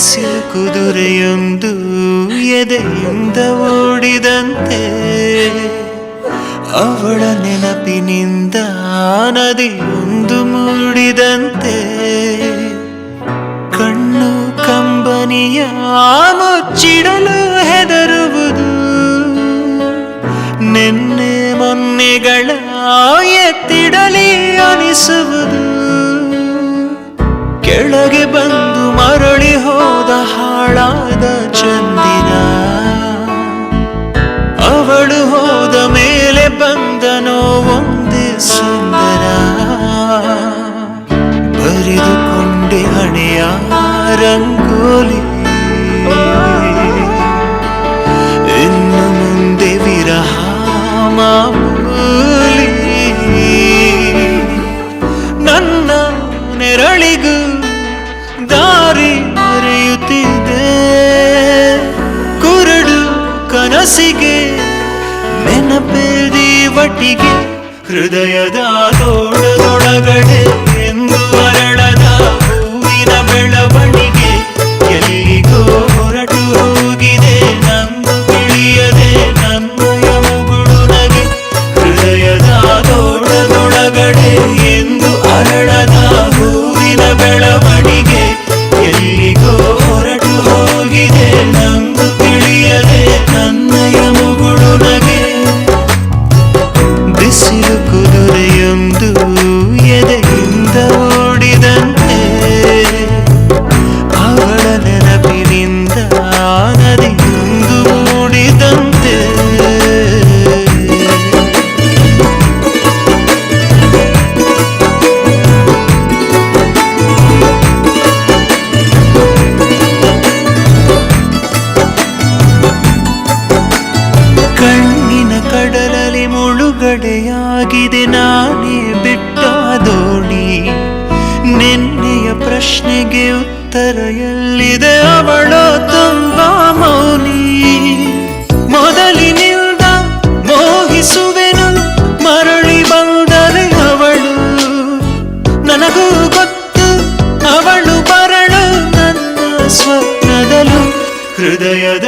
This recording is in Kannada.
ಬಿಸಿಲು ಕುದುರೆಯೊಂದು ಎದೆಯಿಂದ ಓಡಿದಂತೆ, ಅವಳ ನೆನಪಿನಿಂದ ನದಿಯೊಂದು ಮೂಡಿದಂತೆ, ಕಣ್ಣು ಕಂಬನಿಯ ಮುಚ್ಚಿಡಲು ಹೆದರುವುದು, ನಿನ್ನೆ ಮೊನ್ನೆಗಳ ಎತ್ತಿಡಲಿ ಅನಿಸುವುದು, ಕೆಳಗೆ ಬಂದು ಮರಳಿ ಹೋದ ಹಾಳಾದ ಚಂದಿರ, ಅವಳು ಹೋದ ಮೇಲೆ ಬಂದನೋ ಒಂದೇ ಸುಂದರ, ಬರೆದುಕೊಂಡೆ ಹಣೆಯ ರಂಗೋಲಿ, ಇನ್ನು ಮುಂದೆ ವಿರಹ ಮಾಮೂಲಿ, ನನ್ನ ನೆರಳಿಗೂ ದಾರಿ ಮರೆಯುತ್ತಿದೆ, ಕುರುಡು ಕನಸಿಗೆ ನೆನಪೇದಿ ಒಟ್ಟಿಗೆ, ಹೃದಯದ ತೋಳದೊಳಗಡೆ ಎಂದು ಅರಳದ ಹೂವಿನ ಬೆಳವಣಿಗೆ, ಎಲ್ಲಿಗೋ ಹೊರಟು ಹೋಗಿದೆ ನಂದು ತಿಳಿಯದೆ ನನ್ನಯ ಮುಗುಳು ನಗೆ, ಹೃದಯದ ತೋಳದೊಳಗಡೆ ಎಂದು ಅರಳದ ಹೂವಿನ ಬೆಳವಣಿಗೆ, ಎಲ್ಲಿಗೋ ಹೊರಟು ಹೋಗಿದೆ ನಂದು ತಿಳಿಯದೆ ನನ್ನಯ ಮುಗುಳು ನಗೆ. ಬಿಸಿಲು ಕುದುರೆಯೊಂದು ಎದೆಯಿಂದ ಓಡಿದಂತೆ, ಅವಳ ನೆನಪಿನಿಂದ ನದಿಯೊಂದು ಮೂಡಿದಂತೆ. ಕಣ್ಣಿನ ಕಡಲಲ್ಲಿ ಮುಳುಗಡೆಯಾಗಿದೆ ನಾನೇ ಬಿಟ್ಟ ದೋಣಿ, ನಿನ್ನೆಯ ಪ್ರಶ್ನೆಗೆ ಉತ್ತರ ಎಲ್ಲಿದೆ ಅವಳು ತುಂಬಾ ಮೌನಿ, ಮೊದಲಿನಿಂದ ಮೋಹಿಸುವೆನು ಮರಳಿ ಬಂದರೆ ಅವಳು, ನನಗೂ ಗೊತ್ತು ಅವಳು ಬರಳು ನನ್ನ ಸ್ವಪ್ನದಲು, ಹೃದಯದ